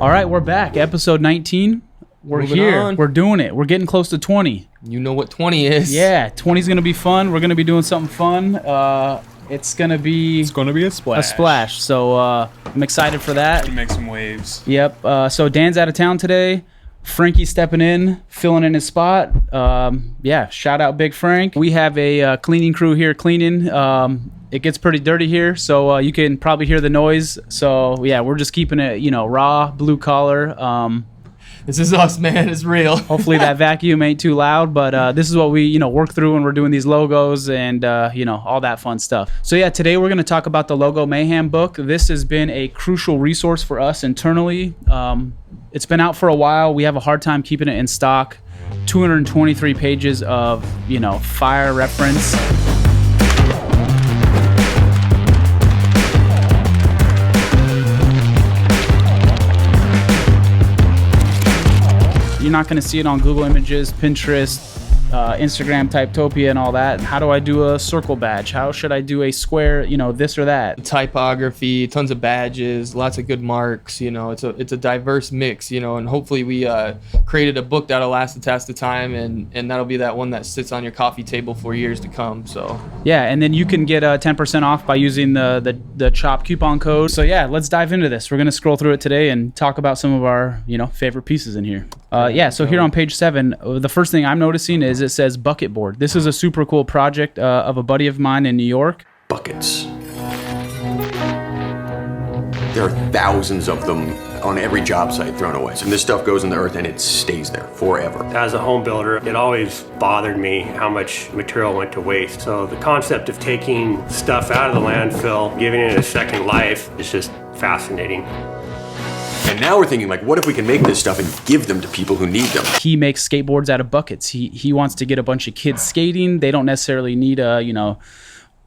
All right, we're back. Episode 19. We're Moving here. on. We're doing it. We're getting close to 20. You know what 20 is. Yeah, 20 is going to be fun. We're going to be doing something fun. It's going to be a splash. a splash. So I'm excited for that. Gonna make some waves. Yep. So Dan's out of town today. Franky's stepping in, filling in his spot. Yeah, shout out Big Frank. We have a cleaning crew here cleaning. It gets pretty dirty here, so you can probably hear the noise. So yeah, we're just keeping it, raw, blue collar. This is us, man. It's real. Hopefully that vacuum ain't too loud, but this is what we, work through when we're doing these logos and, all that fun stuff. So yeah, today we're going to talk about the Logo Mayhem Book. This has been a crucial resource for us internally. It's been out for a while. We have a hard time keeping it in stock. 223 pages of, fire reference. You're not going to see it on Google Images, Pinterest, Instagram, Typetopia, and all that. How do I do a circle badge? How should I do a square, this or that? Typography, tons of badges, lots of good marks. It's a diverse mix. And hopefully we created a book that'll last the test of time, and that'll be that one that sits on your coffee table for years to come. So yeah, and then you can get 10% off by using the CHOP coupon code. So yeah, let's dive into this. We're gonna scroll through it today and talk about some of our favorite pieces in here. So here on page 7, the first thing I'm noticing is it says bucket board. This is a super cool project of a buddy of mine in New York. Buckets. There are thousands of them on every job site thrown away. And this stuff goes in the earth and it stays there forever. As a home builder, it always bothered me how much material went to waste. So the concept of taking stuff out of the landfill, giving it a second life is just fascinating. And now we're thinking, what if we can make this stuff and give them to people who need them? He makes skateboards out of buckets. He wants to get a bunch of kids skating. They don't necessarily need a,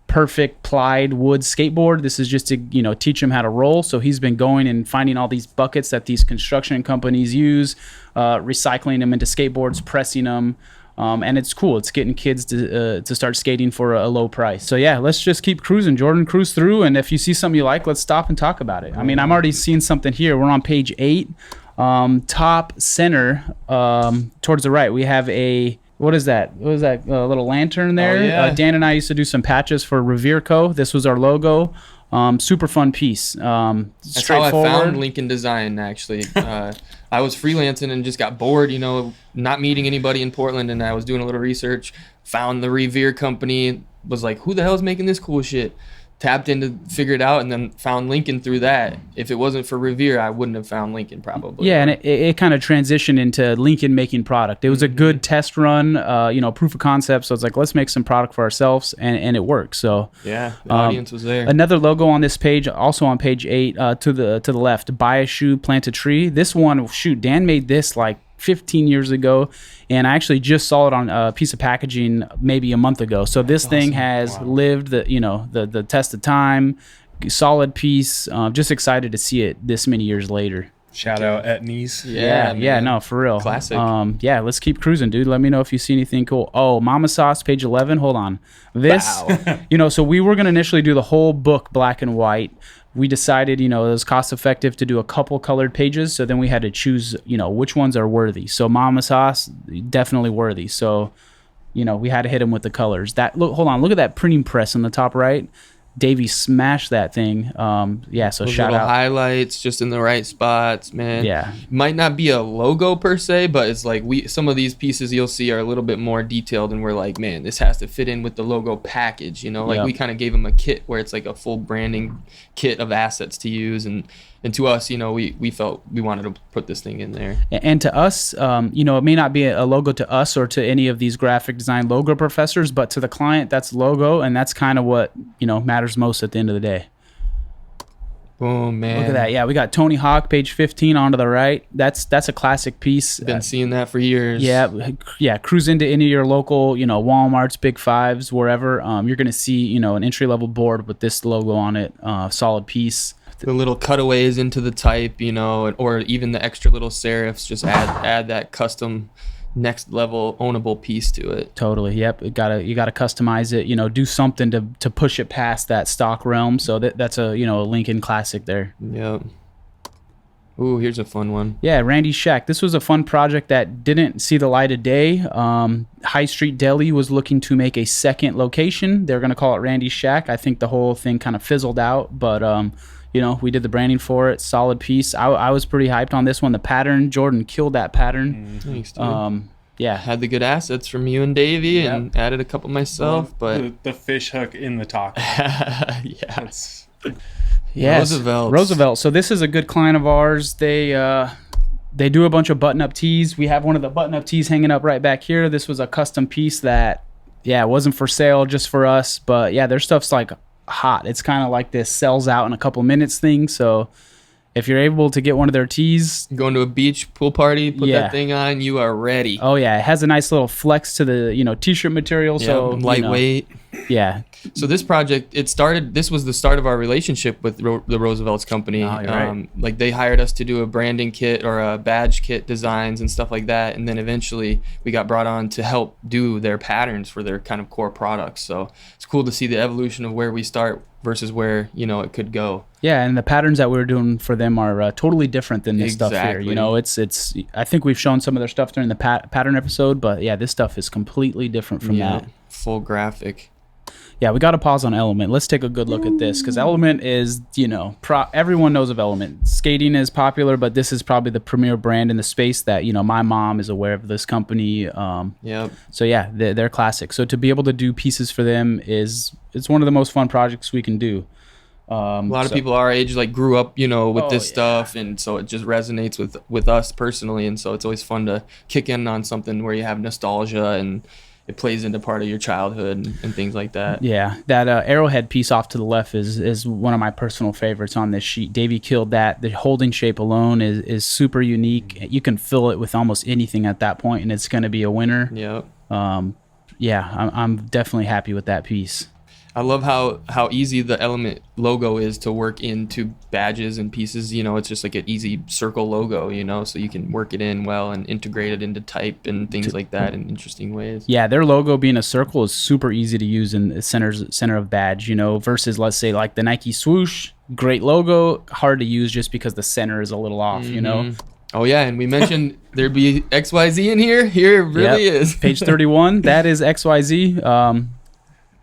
perfect plied wood skateboard. This is just to, teach them how to roll. So he's been going and finding all these buckets that these construction companies use, recycling them into skateboards, pressing them. And it's cool. It's getting kids to start skating for a low price. So yeah, let's just keep cruising. Jordan, cruise through, and if you see something you like, let's stop and talk about it. I mean, I'm already seeing something here. We're on page 8, top center, towards the right. We have what is that? What is that little lantern there? Oh, yeah. Dan and I used to do some patches for Revere Co. This was our logo. Super fun piece. That's how I found Lincoln Design, actually. I was freelancing and just got bored, not meeting anybody in Portland, and I was doing a little research, found the Revere company, was like, who the hell is making this cool shit? Tapped in to figure it out, and then found Lincoln through that. If it wasn't for Revere, I wouldn't have found Lincoln probably. Yeah, and it kind of transitioned into Lincoln making product. It was a good test run, proof of concept. So it's like, let's make some product for ourselves, and it worked. So yeah, the audience was there. Another logo on this page, also on page 8, to the left. Buy a shoe, plant a tree. This one, Dan made this 15 years ago, and I actually just saw it on a piece of packaging maybe a month ago. So this thing has lived the test of time. Solid piece. Just excited to see it this many years later. Shout out Etnies. Yeah, no, for real. Classic. Yeah, let's keep cruising, dude. Let me know if you see anything cool. Oh, Mama Sauce, page 11. Hold on. This, so we were going to initially do the whole book black and white. We decided, it was cost effective to do a couple colored pages. So then we had to choose, which ones are worthy. So Mama Sauce, definitely worthy. So, we had to hit him with the colors. Hold on. Look at that printing press on the top right. Davey smashed that thing. So those shout out. Highlights just in the right spots, man. Yeah. Might not be a logo per se, but it's like some of these pieces you'll see are a little bit more detailed, and we're like, man, this has to fit in with the logo package. We kind of gave them a kit where it's like a full branding kit of assets to use, and to us, we felt we wanted to put this thing in there. And to us, it may not be a logo to us or to any of these graphic design logo professors, but to the client, that's logo, and that's kind of what, matters most at the end of the day. Boom, man. Look at that. Yeah, we got Tony Hawk, page 15 on to the right. That's a classic piece. Been seeing that for years. Yeah. Cruise into any of your local, Walmarts, Big Fives, wherever. You're going to see, an entry-level board with this logo on it. Solid piece. The little cutaways into the type, or even the extra little serifs, just add that custom next level ownable piece to it. Totally. Yep. You gotta customize it, do something to push it past that stock realm. So that's a, a Lincoln classic there. Yep. Ooh, here's a fun one. Yeah, Randy's Shack. This was a fun project that didn't see the light of day. High Street Deli was looking to make a second location. They're going to call it Randy's Shack. I think the whole thing kind of fizzled out, but you know, we did the branding for it. Solid piece. I was pretty hyped on this one. The pattern, Jordan killed that pattern. Thanks, dude. Yeah, had the good assets from you and Davey, and added a couple myself. But the fish hook in the taco. Yeah. Yes, Roosevelt. So this is a good client of ours. They do a bunch of button-up tees. We have one of the button-up tees hanging up right back here. This was a custom piece that, yeah, wasn't for sale, just for us. But yeah, their stuff's like hot. It's kind of like this sells out in a couple minutes thing. So if you're able to get one of their tees, going to a beach pool party, put that thing on, you are ready. Oh yeah, it has a nice little flex to the, you know, t-shirt material. So lightweight. Yeah. So this project, this was the start of our relationship with the Roosevelt's company. Oh, you're right. Like they hired us to do a branding kit or a badge kit designs and stuff like that. And then eventually we got brought on to help do their patterns for their kind of core products. So it's cool to see the evolution of where we start versus where, you know, it could go. Yeah, and the patterns that we were doing for them are totally different than this stuff here. You know, it's. I think we've shown some of their stuff during the pattern episode, but yeah, this stuff is completely different from that. Full graphic. Yeah, we got to pause on Element. Let's take a good look at this, because Element is, you know, everyone knows of Element. Skating is popular, but this is probably the premier brand in the space that, you know, my mom is aware of this company. So yeah, they're classic. So to be able to do pieces for them it's one of the most fun projects we can do. A lot of people our age like grew up, you know, with this stuff, and so it just resonates with us personally, and so it's always fun to kick in on something where you have nostalgia and it plays into part of your childhood and things like that. Yeah, that arrowhead piece off to the left is one of my personal favorites on this sheet. Davey killed that. The holding shape alone is super unique. You can fill it with almost anything at that point, and it's going to be a winner. Yep. I'm definitely happy with that piece. I love how easy the Element logo is to work into badges and pieces. You know, it's just like an easy circle logo, you know, so you can work it in well and integrate it into type and things like that in interesting ways. Yeah, their logo being a circle is super easy to use in the center of badge, you know, versus, let's say, like the Nike swoosh, great logo, hard to use just because the center is a little off, you know. Oh, yeah, and we mentioned there'd be XYZ in here. Here it really is. Page 31, that is XYZ.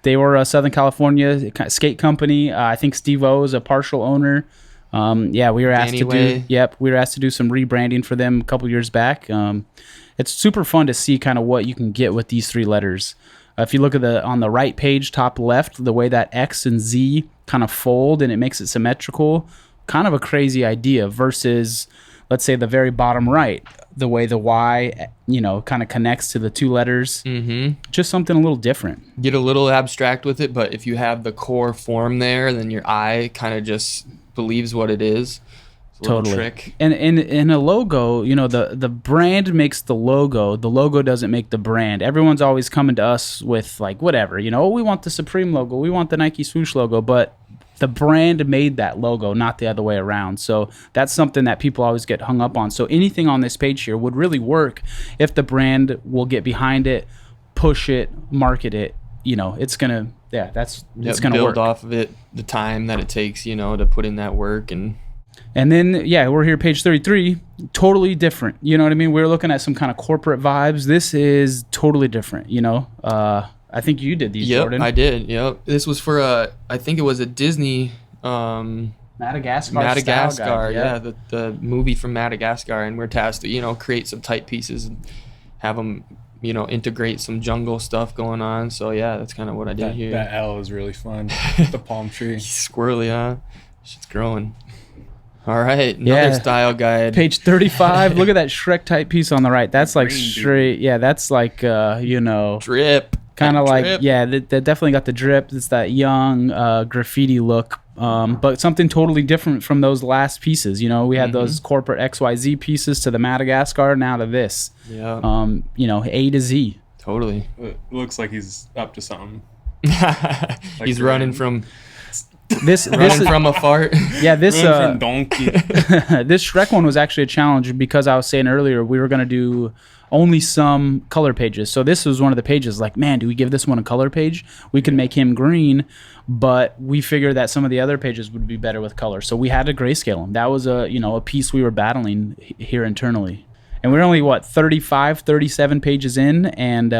They were a Southern California skate company. I think Steve-O is a partial owner. We were asked to do some rebranding for them a couple years back. It's super fun to see kind of what you can get with these three letters. If you look at on the right page, top left, the way that X and Z kind of fold and it makes it symmetrical, kind of a crazy idea versus, let's say, the very bottom right, the way the Y, you know, kind of connects to the two letters. Just something a little different. Get a little abstract with it, but if you have the core form there, then your eye kind of just believes what it is. It's a little trick. And in a logo, you know, the brand makes the logo doesn't make the brand. Everyone's always coming to us with like whatever, you know, we want the Supreme logo, we want the Nike swoosh logo, but the brand made that logo, not the other way around. So that's something that people always get hung up on. So anything on this page here would really work if the brand will get behind it, push it, market it. You know, it's gonna, it's gonna build work off of it, the time that it takes, you know, to put in that work. And then, we're here, page 33, totally different. You know what I mean? We're looking at some kind of corporate vibes. This is totally different, you know? I think you did these, Jordan. I did. Yep. This was for I think it was a Disney Madagascar. The movie from Madagascar, and we're tasked to, you know, create some type pieces and have them, you know, integrate some jungle stuff going on. So yeah, that's kind of what I did here. That L is really fun. The palm tree. Squirrely, huh? Shit's growing. All right, another style guide. Page 35. Look at that Shrek type piece on the right. That's like straight. Yeah, that's like you know, drip. Kind of like, they definitely got the drip. It's that young graffiti look, but something totally different from those last pieces. You know, we had those corporate XYZ pieces to the Madagascar, now to this. Yeah. You know, A to Z. Totally. It looks like he's up to something. He's running from this from a fart. Yeah, this donkey. This Shrek one was actually a challenge because I was saying earlier we were gonna do only some color pages. So this was one of the pages like, man, do we give this one a color page? We could make him green, but we figured that some of the other pages would be better with color. So we had to grayscale them. That was a piece we were battling here internally. And we're only, 35, 37 pages in. And,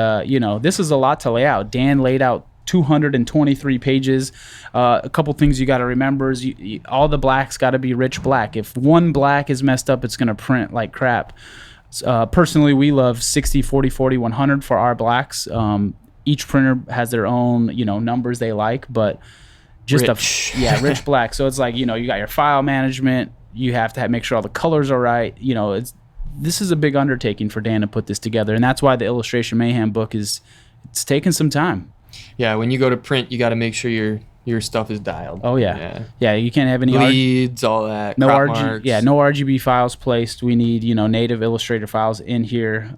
this is a lot to lay out. Dan laid out 223 pages. A couple things you got to remember is all the black's got to be rich black. If one black is messed up, it's going to print like crap. Personally, we love 60, 40, 40, 100 for our blacks. Each printer has their own, numbers they like, but just rich black. So it's like, you got your file management. You have to make sure all the colors are right. This is a big undertaking for Dan to put this together, and that's why the Illustration Mayhem book it's taken some time. Yeah, when you go to print, you got to make sure your stuff is dialed. Oh yeah. You can't have any bleeds, all that. No crop marks. No RGB files placed. We need native Illustrator files in here.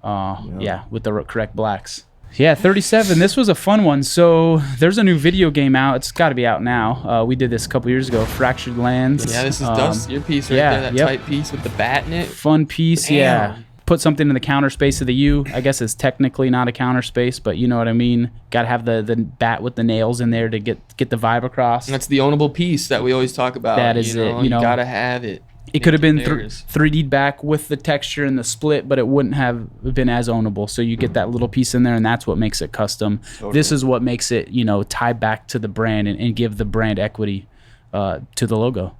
With the correct blacks. Yeah, 37. This was a fun one. So there's a new video game out. It's got to be out now. We did this a couple years ago. Fractured Lands. Yeah, this is Dustin, your piece right there. That tight piece with the bat in it. Fun piece. Damn. Yeah. Put something in the counter space of the U. I guess it's technically not a counter space, but you know what I mean. Got to have the bat with the nails in there to get the vibe across. And that's the ownable piece that we always talk about. That is it. You got to have it. It could have been 3D'd back with the texture and the split, but it wouldn't have been as ownable. So you get that little piece in there, and that's what makes it custom. Totally. This is what makes it, tie back to the brand and give the brand equity to the logo.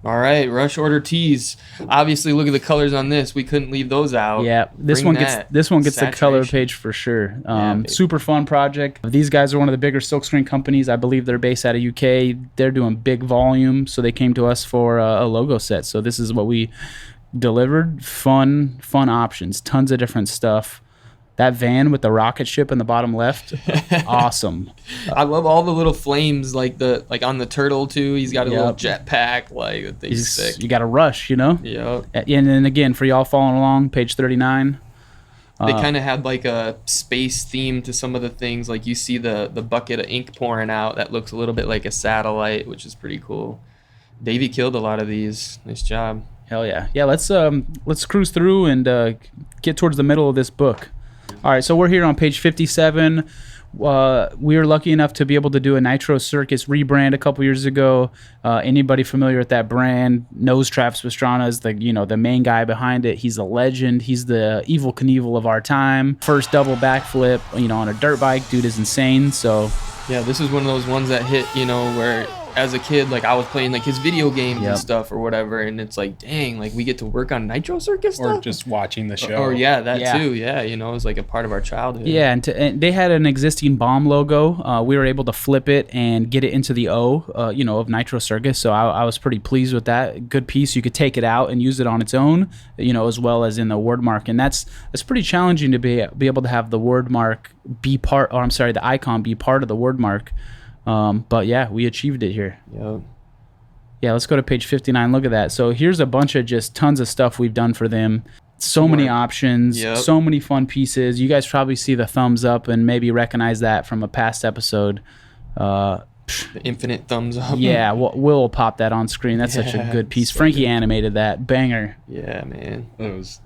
All right, rush order tees. Obviously, look at the colors on this. We couldn't leave those out. Yeah, this one gets the color page for sure. Super fun project. These guys are one of the bigger silkscreen companies. I believe they're based out of UK. They're doing big volume, so they came to us for a logo set. So this is what we delivered. Fun options. Tons of different stuff. That van with the rocket ship in the bottom left, awesome. I love all the little flames, like on the turtle too. He's got a little jetpack, the thing's sick. You got to rush, Yep. And then again, for y'all following along, page 39. They kind of had like a space theme to some of the things. Like you see the bucket of ink pouring out that looks a little bit like a satellite, which is pretty cool. Davey killed a lot of these. Nice job. Hell yeah. Yeah, let's cruise through and get towards the middle of this book. All right, so we're here on page 57. We were lucky enough to be able to do a Nitro Circus rebrand a couple years ago. Anybody familiar with that brand knows Travis Pastrana is the main guy behind it. He's a legend. He's the Evel Knievel of our time. First double backflip, on a dirt bike. Dude is insane. So yeah, this is one of those ones that hit, where as a kid, I was playing his video games and stuff or whatever, and it's like, dang, we get to work on Nitro Circus stuff? Or just watching the show. Or too. Yeah, it was a part of our childhood. Yeah, and they had an existing bomb logo. We were able to flip it and get it into the O, of Nitro Circus. So I was pretty pleased with that. Good piece. You could take it out and use it on its own, as well as in the word mark. And that's pretty challenging to be able to have the word mark the icon be part of the word mark. But yeah, we achieved it here. Yep. Yeah, let's go to page 59. Look at that. So here's a bunch of just tons of stuff we've done for them. So many options, so many fun pieces. You guys probably see the thumbs up and maybe recognize that from a past episode. The infinite thumbs up. Yeah, we'll pop that on screen. That's such a good piece. Franky animated that. Banger. Yeah, man.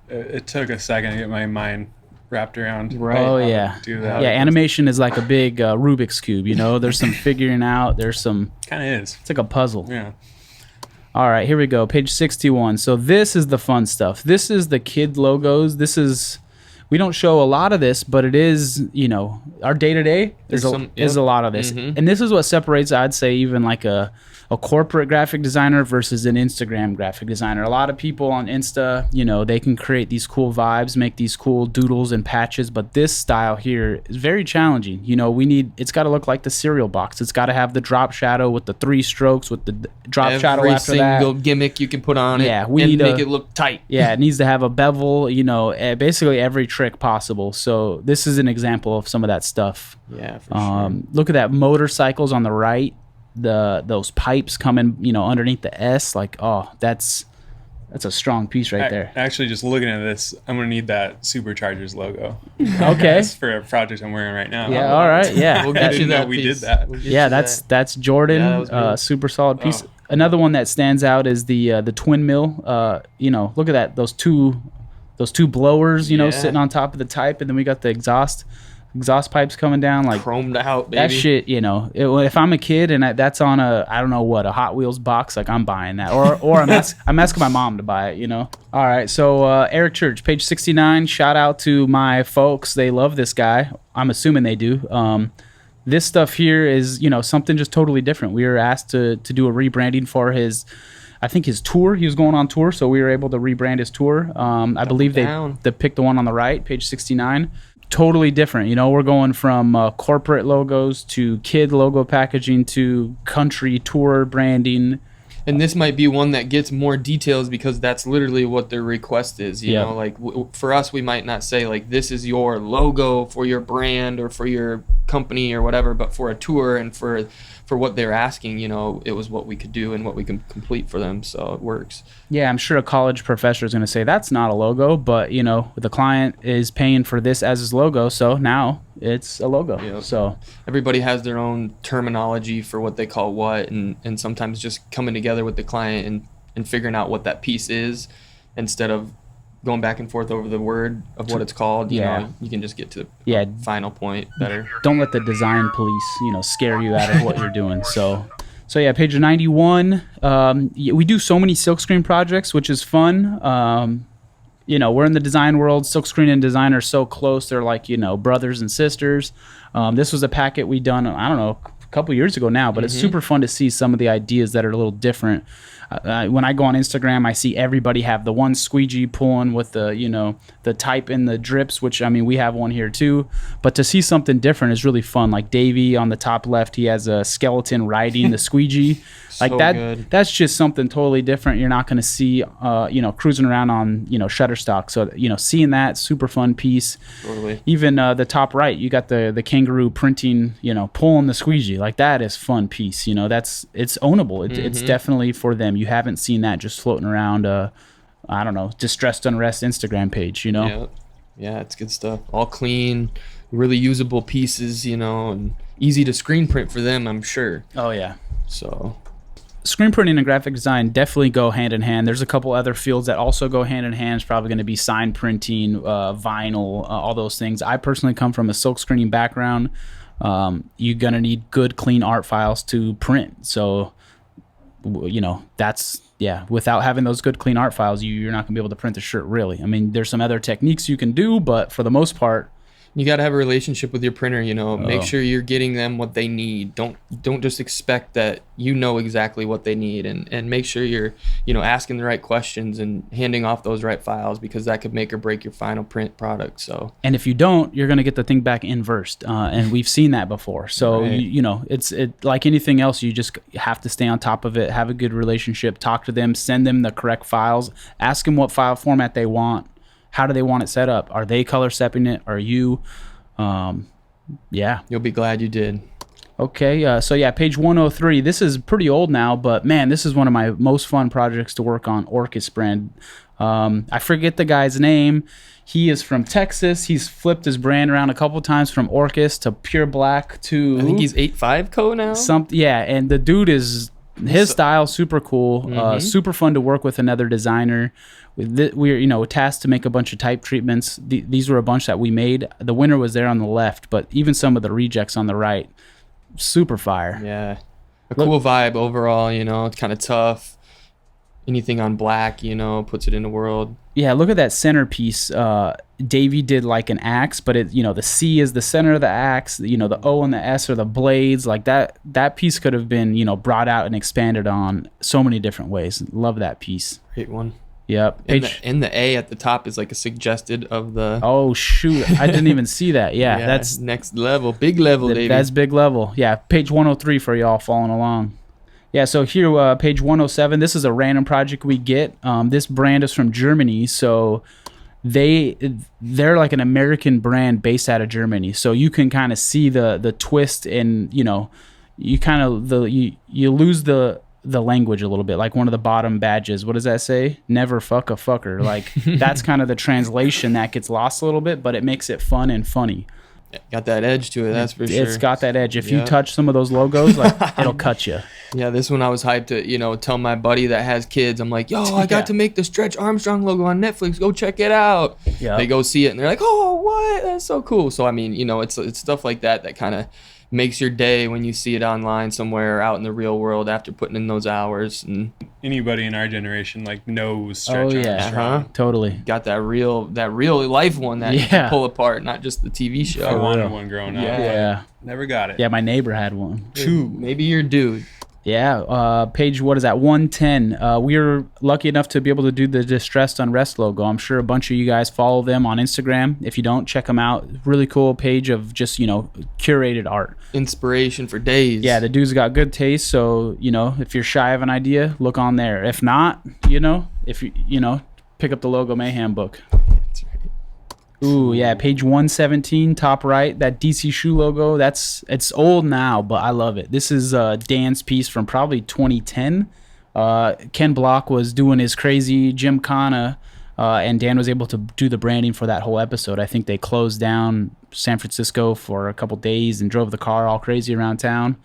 It took a second to get my mind wrapped around. Right. Oh yeah. Do that. Yeah, animation is like a big Rubik's cube. There's some figuring out. There's some. Kind of is. It's like a puzzle. Yeah. All right, here we go. Page 61. So this is the fun stuff. This is the kid logos. We don't show a lot of this, but it is, our day-to-day is a lot of this. Mm-hmm. And this is what separates, I'd say, even like a corporate graphic designer versus an Instagram graphic designer. A lot of people on Insta, they can create these cool vibes, make these cool doodles and patches, but this style here is very challenging. It's got to look like the cereal box. It's got to have the drop shadow with the 3 strokes with the drop shadow after that. Every single gimmick you can put on it and make it look tight. Yeah, it needs to have a bevel, basically every trick possible. So this is an example of some of that stuff. Yeah, for sure. Look at that, motorcycles on the right. Those pipes coming, underneath the S, that's a strong piece right there. Actually, just looking at this, I'm gonna need that Superchargers logo. Okay. That's for a project I'm wearing right now. Yeah. All right. Yeah. We'll get you that. We did that. That's Jordan. Yeah, that was super solid piece. Another one that stands out is the twin mill. Look at that. Those two those two blowers, sitting on top of the type, and then we got the exhaust pipes coming down, like chromed out, baby. That shit, if I'm a kid and that's on a Hot Wheels box, like I'm buying that, or I'm asking my mom to buy it. All right, so Eric Church, page 69. Shout out to my folks. They love this guy. I'm assuming they do. This stuff here is something just totally different. We were asked to do a rebranding for his tour. He was going on tour, so we were able to rebrand his tour. I believe they picked the one on the right, page 69. Totally different. We're going from corporate logos to kid logo packaging to country tour branding. And this might be one that gets more details because that's literally what their request is. You know, like for us, we might not say like this is your logo for your brand or for your company or whatever, but for a tour and for what they're asking, it was what we could do and what we can complete for them. So it works. Yeah, I'm sure a college professor is going to say that's not a logo, but the client is paying for this as his logo, so now it's a logo. Yep. So everybody has their own terminology for what they call what, and sometimes just coming together with the client and figuring out what that piece is instead of going back and forth over the word of what it's called. You know, you can just get to the final point better. Don't let the design police, scare you out of what you're doing. So yeah, page 91. We do so many silkscreen projects, which is fun. We're in the design world. Silkscreen and design are so close. They're like, brothers and sisters. This was a packet we done, I don't know, a couple years ago now, but it's super fun to see some of the ideas that are a little different. When I go on Instagram, I see everybody have the one squeegee pulling with the, the type in the drips, which, we have one here too. But to see something different is really fun. Like Davey on the top left, he has a skeleton riding the squeegee. Like that. Good. That's just something totally different. You're not going to see, cruising around on, Shutterstock. So, seeing that, super fun piece. Totally. Even the top right, you got the kangaroo printing, pulling the squeegee. Like that is fun piece. It's ownable. It's definitely for them. You haven't seen that just floating around, Distressed Unrest Instagram page, Yeah, it's good stuff. All clean, really usable pieces, and easy to screen print for them, I'm sure. Oh, yeah. So screen printing and graphic design definitely go hand in hand. There's a couple other fields that also go hand in hand. It's probably going to be sign printing, vinyl, all those things. I personally come from a silk screening background. You're going to need good, clean art files to print. So, without having those good, clean art files, you're not going to be able to print the shirt, really. There's some other techniques you can do, but for the most part, you got to have a relationship with your printer, make sure you're getting them what they need. Don't just expect that exactly what they need, and make sure you're, asking the right questions and handing off those right files, because that could make or break your final print product. So, and if you don't, you're going to get the thing back inversed, and we've seen that before. So, right. It's like anything else, you just have to stay on top of it, have a good relationship, talk to them, send them the correct files, ask them what file format they want. How do they want it set up? Are they color stepping it? Are you? You'll be glad you did. Okay, page 103. This is pretty old now, but man, this is one of my most fun projects to work on. Orcus Brand. I forget the guy's name. He is from Texas. He's flipped his brand around a couple times from Orcus to Pure Black to. I think he's 8.5 Co now. And the dude is. His style super cool, super fun to work with another designer. We're tasked to make a bunch of type treatments. These were a bunch that we made. The winner was there on the left, but even some of the rejects on the right, super fire. Yeah, cool vibe overall. It's kind of tough. Anything on black, puts it in the world. Yeah, look at that centerpiece. Davey did like an axe, but the C is the center of the axe. The O and the S are the blades. Like that piece could have been brought out and expanded on so many different ways. Love that piece. Great one. Yep. And the A at the top is like a suggested of the. Oh shoot! I didn't even see that. Yeah, that's next level, big level, Davey. That's big level. Yeah, page 103 for y'all following along. Yeah, so here, page 107, this is a random project we get. This brand is from Germany, so they're like an American brand based out of Germany. So you can kind of see the twist, and you kind of you lose the language a little bit. Like one of the bottom badges, what does that say? Never fuck a fucker. Like that's kind of the translation that gets lost a little bit, but it makes it fun and funny. Got that edge to it, that's for sure. It's got that edge. If you touch some of those logos, like it'll cut you. Yeah, this one I was hyped to, tell my buddy that has kids. I'm like, yo, I got to make the Stretch Armstrong logo on Netflix. Go check it out. Yeah. They go see it and they're like, oh, what? That's so cool. So, I mean, it's stuff like that kind of makes your day when you see it online somewhere out in the real world after putting in those hours. And anybody in our generation knows Stretch Armstrong. Uh-huh. Totally. Got that real life one that you can pull apart, not just the TV show. I wanted one growing up. Yeah. Never got it. Yeah, my neighbor had one. Maybe your dude. Yeah, page, what is that, 110. We were lucky enough to be able to do the Distressed Unrest logo. I'm sure a bunch of you guys follow them on Instagram. If you don't, check them out. Really cool page of just, curated art. Inspiration for days. Yeah, the dude's got good taste, so, if you're shy of an idea, look on there. If not, if you, pick up the Logo Mayhem book. That's right. Ooh, yeah, page 117, top right, that DC shoe logo, it's old now, but I love it. This is Dan's piece from probably 2010. Ken Block was doing his crazy Gymkhana, and Dan was able to do the branding for that whole episode. I think they closed down San Francisco for a couple days and drove the car all crazy around town.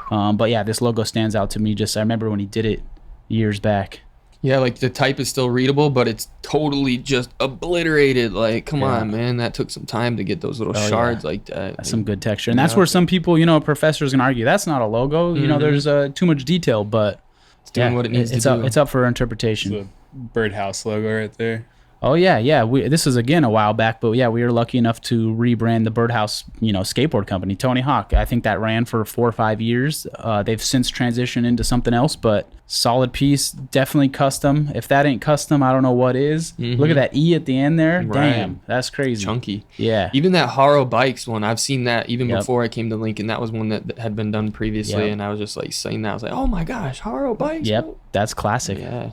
But yeah, this logo stands out to me. I remember when he did it years back. Yeah, the type is still readable, but it's totally just obliterated. Come on, man. That took some time to get those little shards like that. That's some good texture. And that's where some people, professors can argue, that's not a logo. There's too much detail, but it's doing what it needs to do. It's up for interpretation. It's a Birdhouse logo right there. Oh, yeah. This is, again, a while back, but yeah, we were lucky enough to rebrand the Birdhouse, skateboard company, Tony Hawk. I think that ran for 4 or 5 years. They've since transitioned into something else, but solid piece, definitely custom. If that ain't custom, I don't know what is. Look at that E at the end there. Right. Damn, that's crazy. Chunky. Yeah. Even that HARO Bikes one, I've seen that even before I came to Lincoln. That was one that had been done previously, and I was just saying that. I was like, oh my gosh, HARO Bikes. Yep, that's classic. Yeah.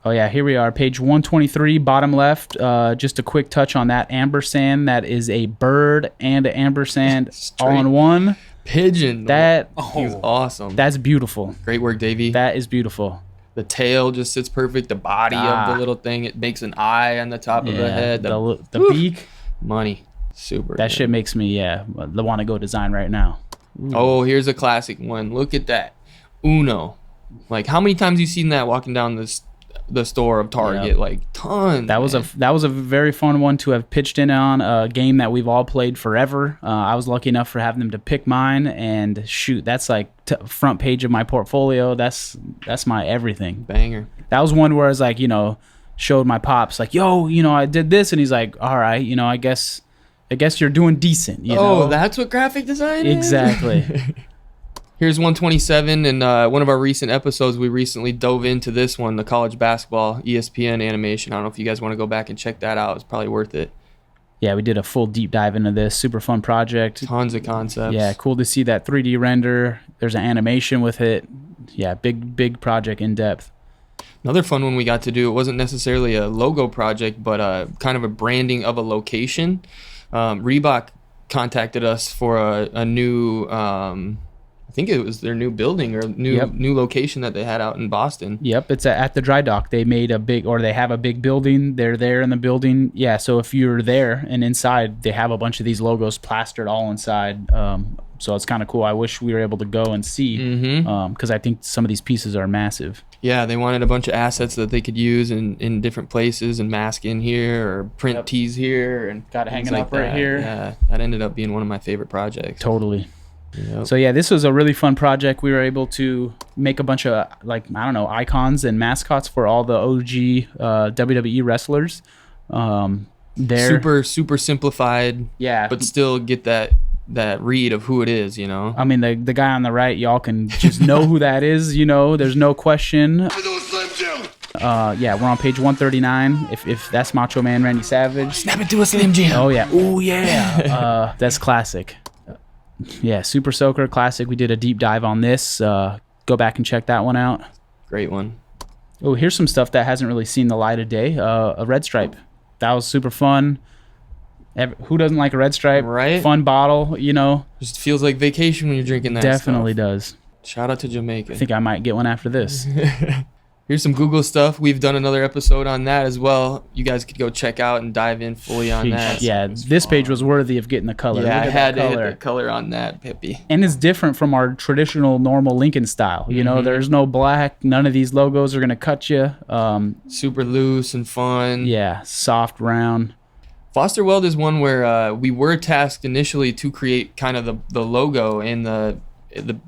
Oh, yeah, here we are, page 123, bottom left. Just a quick touch on that Ampersand. That is a bird and an Ampersand all in one. Pigeon. That is awesome. That's beautiful. Great work, Davey. That is beautiful. The tail just sits perfect. The body of the little thing, it makes an eye on the top of the head. The beak. Money. Super. That shit makes me, want to go design right now. Oh, here's a classic one. Look at that. Uno. How many times you seen that walking down the store of Target? Tons. That was a very fun one to have pitched in on, a game that we've all played forever. I was lucky enough for having them to pick mine, and shoot, that's front page of my portfolio. That's my everything. Banger. That was one where I was showed my pops yo, I did this, and he's like, all right, I guess you're doing decent. That's what graphic design is? Exactly. Here's 127, and one of our recent episodes, we recently dove into this one, the college basketball ESPN animation. I don't know if you guys want to go back and check that out. It's probably worth it. Yeah, we did a full deep dive into this. Super fun project. Tons of concepts. Yeah, cool to see that 3D render. There's an animation with it. Yeah, big project in depth. Another fun one we got to do, it wasn't necessarily a logo project, but kind of a branding of a location. Reebok contacted us for a new... I think it was their new building or new location that they had out in Boston. Yep, it's at the dry dock. They made they have a big building. They're there in the building. Yeah, so if you're there and inside, they have a bunch of these logos plastered all inside. So it's kind of cool. I wish we were able to go and see because I think some of these pieces are massive. Yeah, they wanted a bunch of assets that they could use in different places and mask in here or print tees here. And got it hanging up right here. Yeah, that ended up being one of my favorite projects. Totally. Yep. So yeah, this was a really fun project. We were able to make a bunch of icons and mascots for all the OG WWE wrestlers. Super simplified. Yeah, but still get that read of who it is. I mean, the guy on the right, y'all can just know who that is. There's no question. Yeah, we're on page 139. If that's Macho Man Randy Savage, snap it to a Slim Jim. Oh yeah, ooh yeah. That's classic. Yeah, Super Soaker classic. We did a deep dive on this. Go back and check that one out. Great one. Oh, here's some stuff that hasn't really seen the light of day. A red stripe. That was super fun. Who doesn't like a red stripe? Right. Fun bottle, Just feels like vacation when you're drinking that Definitely stuff. Does. Shout out to Jamaica. I think I might get one after this. Here's some Google stuff. We've done another episode on that as well. You guys could go check out and dive in fully on that. Yeah, this page was worthy of getting the color. Yeah, I had to hit the color on that, Pippi. And it's different from our traditional normal Lincoln style. You know, there's no black. None of these logos are going to cut you. Super loose and fun. Yeah, soft, round. Foster Weld is one where we were tasked initially to create kind of the logo and the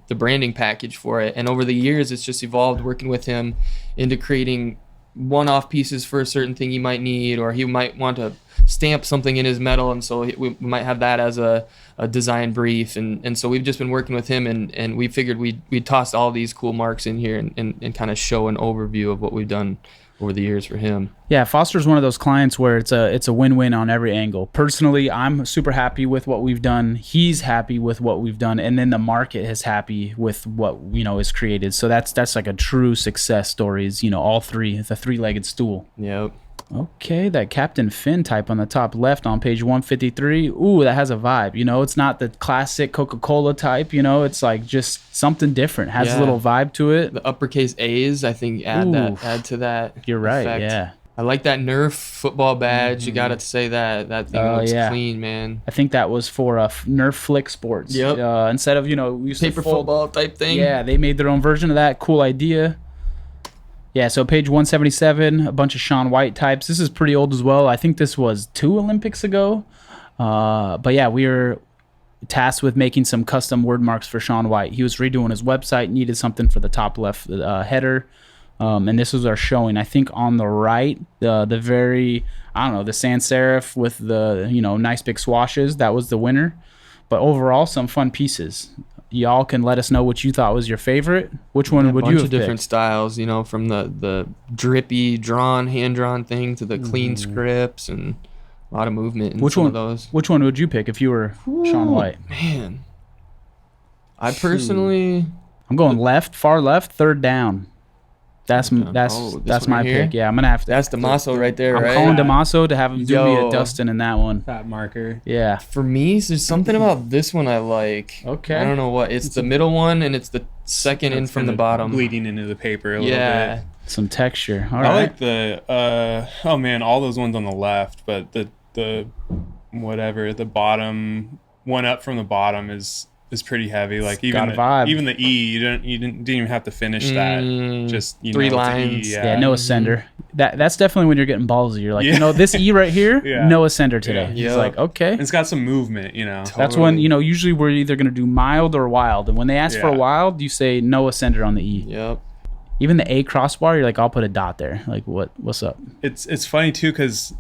branding package for it, and over the years it's just evolved working with him into creating one-off pieces for a certain thing he might need, or he might want to stamp something in his metal, and so we might have that as a design brief, and so we've just been working with him, and we figured we'd toss all these cool marks in here and kind of show an overview of what we've done over the years for him. Yeah, Foster's one of those clients where it's a win-win on every angle. Personally, I'm super happy with what we've done. He's happy with what we've done, and then the market is happy with what is created. So that's like a true success story. Is all three. It's a three-legged stool. Yep. Okay, that Captain Finn type on the top left on page 153. Ooh, that has a vibe. It's not the classic Coca-Cola type. It's like just something different. Has a little vibe to it. The uppercase A's, I think, add to that. You're right. Effect. Yeah. I like that Nerf football badge. You gotta say that thing looks clean, man. I think that was for Nerf Flick Sports. Yep. Instead of we used paper to fold, football type thing. Yeah, they made their own version of that. Cool idea. Yeah, so page 177, a bunch of Shaun White types. This is pretty old as well. I think this was 2 Olympics ago. But yeah, we were tasked with making some custom word marks for Shaun White. He was redoing his website, needed something for the top left header. And this was our showing. I think on the right, the very, the sans serif with the, nice big swashes. That was the winner. But overall, some fun pieces. Y'all can let us know what you thought was your favorite. Which one would you have A bunch of different picked? styles, from the drippy, hand-drawn thing to the clean scripts and a lot of movement in some of those. Which one would you pick if you were Shaun White? Man. I personally... I'm going left, far left, third down. That's my right here? pick. Yeah, I'm gonna have to. That's Damaso right there, I'm right? calling Damaso to have him do me a Yo. Dustin in that one. That marker. Yeah. For me, there's something about this one I like. Okay. I don't know what. It's the middle one, and it's the second in That's from the kinda bottom. bleeding into the paper a little bit. Some texture. All I right. like the all those ones on the left, but the bottom one up from the bottom is pretty heavy. Like got a vibe. even the E, you didn't even have to finish that. Just 3 it's an lines. E, Yeah, no ascender. That's definitely when you're getting ballsy. You're like, this E right here, Yeah. no ascender today. Yeah. It's like, okay. It's got some movement, That's when, usually we're either going to do mild or wild. And when they ask for a Yeah. wild, you say no ascender on the E. Yep. Even the A crossbar, you're like, I'll put a dot there. Like, what's up? It's funny too, because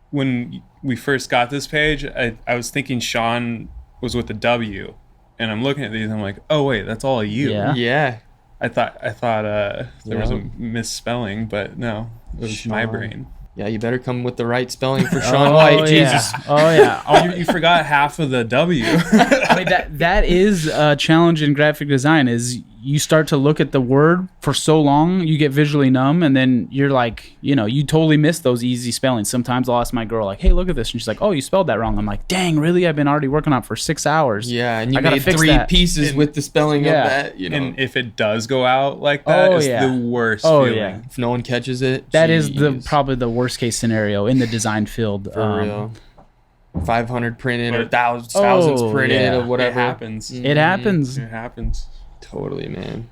when we first got this page, I was thinking Shaun was with a W, and I'm looking at these and I'm like, oh wait, that's all a U. Yeah. Yeah. I thought there was a misspelling, but no, it was my Shaun. brain. Yeah, you better come with the right spelling for Shaun White. Jesus. Yeah. Oh, yeah. Oh, you forgot half of the W. I mean, that is a challenge in graphic design is you start to look at the word for so long, you get visually numb, and then you're like, you totally miss those easy spellings. Sometimes I'll ask my girl, like, hey, look at this. And she's like, oh, you spelled that wrong. I'm like, dang, really? I've been already working on it for 6 hours. Yeah, and you I gotta made fix 3 that. pieces with the spelling of that, And if it does go out like that, it's the worst feeling. Yeah. If no one catches it, That is jeez. probably the worst case scenario in the design field. For real. 500 printed or thousands printed or whatever. It happens. It happens. It happens. Totally, man.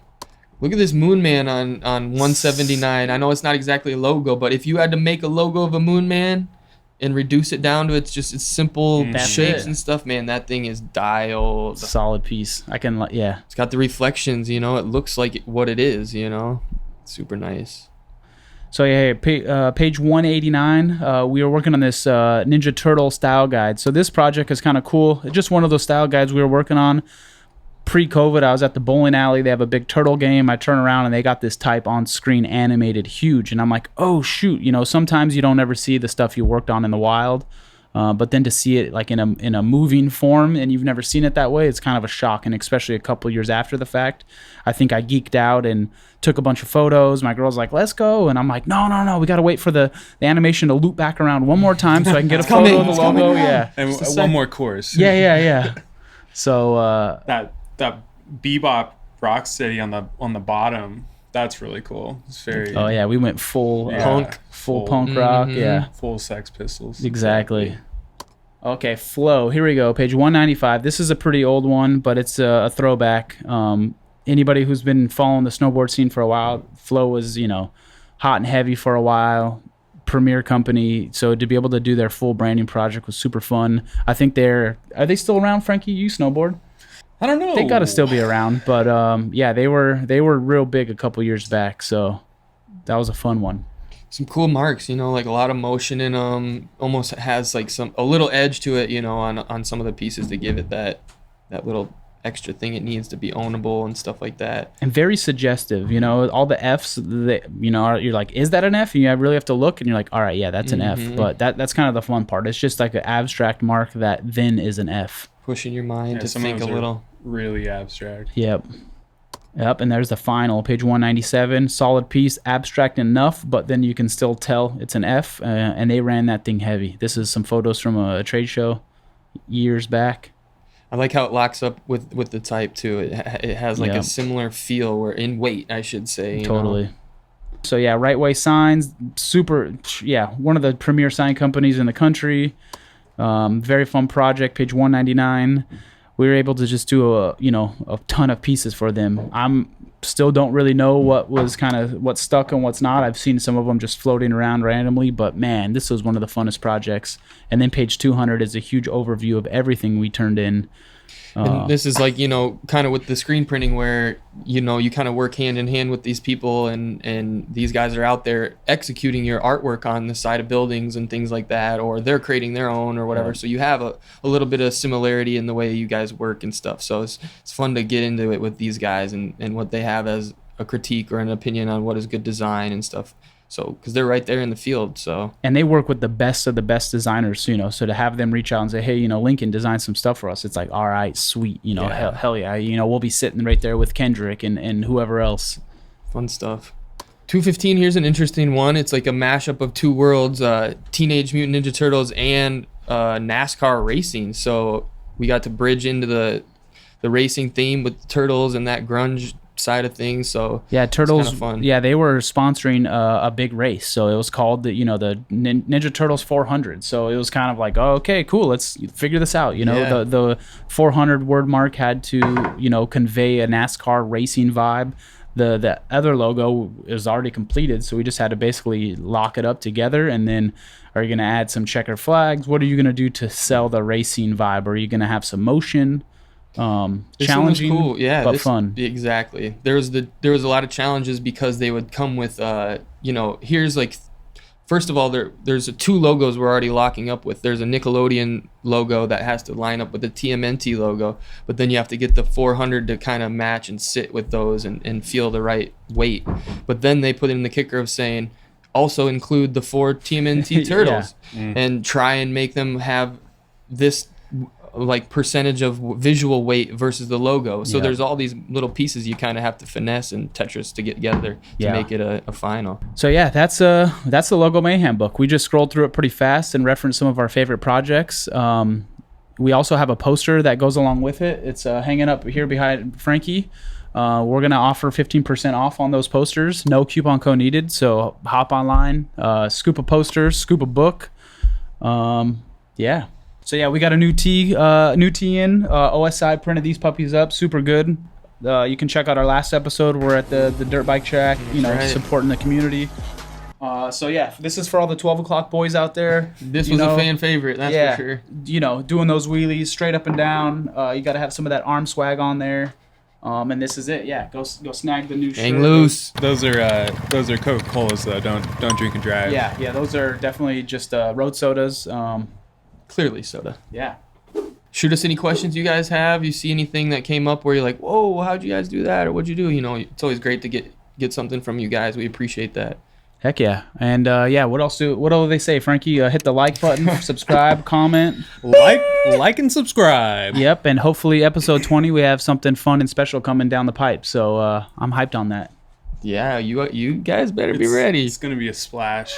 Look at this Moon Man on 179. I know it's not exactly a logo, but if you had to make a logo of a Moon Man and reduce it down to its simple That's shapes it. and stuff, man, that thing is dialed. Solid piece. I can, yeah. It's got the reflections, it looks like what it is, Super nice. So yeah, page 189, we were working on this Ninja Turtle style guide. So this project is kind of cool. It's just one of those style guides we were working on. Pre-COVID, I was at the bowling alley. They have a big turtle game. I turn around and they got this type on screen animated huge. And I'm like, oh, shoot. Sometimes you don't ever see the stuff you worked on in the wild. But then to see it like in a moving form and you've never seen it that way, it's kind of a shock. And especially a couple years after the fact, I think I geeked out and took a bunch of photos. My girl's like, let's go. And I'm like, no. We got to wait for the animation to loop back around one more time so I can get a photo of the logo. Yeah. And one more course. Yeah. So that Bebop Rocksteady on the bottom That's really cool. It's very Oh yeah, we went full Punk. full punk rock. Yeah, full Sex Pistols. exactly. Okay, Flow. Here we go. Page 195. This is a pretty old one, but it's a throwback. Anybody who's been following the snowboard scene for a while, Flow was, hot and heavy for a while. Premier company. So to be able to do their full branding project was super fun. I think are they still around, Franky? You snowboard? I don't know. They got to still be around, but yeah, they were real big a couple years back. So that was a fun one. Some cool marks, like a lot of motion in them. Almost has like a little edge to it, on some of the pieces to give it that little extra thing it needs to be ownable and stuff like that. And very suggestive, all the F's that, you're like, is that an F? And you really have to look and you're like, all right, yeah, that's an F. But that's kind of the fun part. It's just like an abstract mark that then is an F. Pushing your mind to think a little. Really abstract. Yep. And there's the final, page 197. Solid piece, abstract enough, but then you can still tell it's an F. And they ran that thing heavy. This is some photos from a trade show years back. I like how it locks up with the type too. It has like a similar feel, where in weight, I should say. Totally. So yeah, Right Way Signs, one of the premier sign companies in the country. Very fun project. Page 199. We were able to just do a ton of pieces for them. I'm still don't really know what's stuck and what's not. I've seen some of them just floating around randomly, but man, this was one of the funnest projects. And then page 200 is a huge overview of everything we turned in. And this is like, kind of with the screen printing where, you kind of work hand in hand with these people and these guys are out there executing your artwork on the side of buildings and things like that, or they're creating their own or whatever. So you have a little bit of similarity in the way you guys work and stuff. So it's fun to get into it with these guys and what they have as a critique or an opinion on what is good design and stuff. So, because they're right there in the field, so. And they work with the best of the best designers, so to have them reach out and say, hey, Lincoln, design some stuff for us. It's like, all right, sweet, hell yeah. We'll be sitting right there with Kendrick and whoever else. Fun stuff. 215, here's an interesting one. It's like a mashup of two worlds, Teenage Mutant Ninja Turtles and NASCAR racing. So we got to bridge into the racing theme with the Turtles and that grunge side of things. So yeah, Turtles, fun. Yeah, they were sponsoring a big race, so it was called the Ninja Turtles 400. So it was kind of like, oh, okay, cool, let's figure this out. The 400 word mark had to convey a NASCAR racing vibe. The other logo is already completed, so we just had to basically lock it up together. And then, are you going to add some checker flags? What are you going to do to sell the racing vibe? Are you going to have some motion? Challenging, cool. Yeah, but fun. Exactly. There was a lot of challenges because they would come with here's like, first of all, there's two logos we're already locking up with. There's a Nickelodeon logo that has to line up with the TMNT logo, but then you have to get the 400 to kind of match and sit with those and feel the right weight. But then they put in the kicker of saying also include the 4 TMNT turtles and try and make them have this like percentage of visual weight versus the logo. So there's all these little pieces you kind of have to finesse and Tetris to get together to make it a final. So yeah, that's the Logo Mayhem book. We just scrolled through it pretty fast and referenced some of our favorite projects. We also have a poster that goes along with it. It's hanging up here behind Franky. We're going to offer 15% off on those posters. No coupon code needed. So hop online, scoop a poster, scoop a book. So yeah, we got a new tee in. OSI printed these puppies up, super good. You can check out our last episode. We're at the dirt bike track, supporting the community. So yeah, this is for all the 12 o'clock boys out there. This was a fan favorite, that's for sure. Doing those wheelies straight up and down. You got to have some of that arm swag on there. And this is it. Yeah, go snag the new shirt. Hang loose. Those are Coca-Colas though. Don't drink and drive. Yeah, those are definitely just road sodas. Clearly soda. Yeah. Shoot us any questions you guys have. You see anything that came up where you're like, whoa, how'd you guys do that? Or what'd you do? It's always great to get something from you guys. We appreciate that. Heck yeah. And what else do they say, Franky? Hit the like button, subscribe, comment. Like and subscribe. Yep. And hopefully episode 20, we have something fun and special coming down the pipe. So I'm hyped on that. Yeah, you guys better be ready. It's going to be a splash.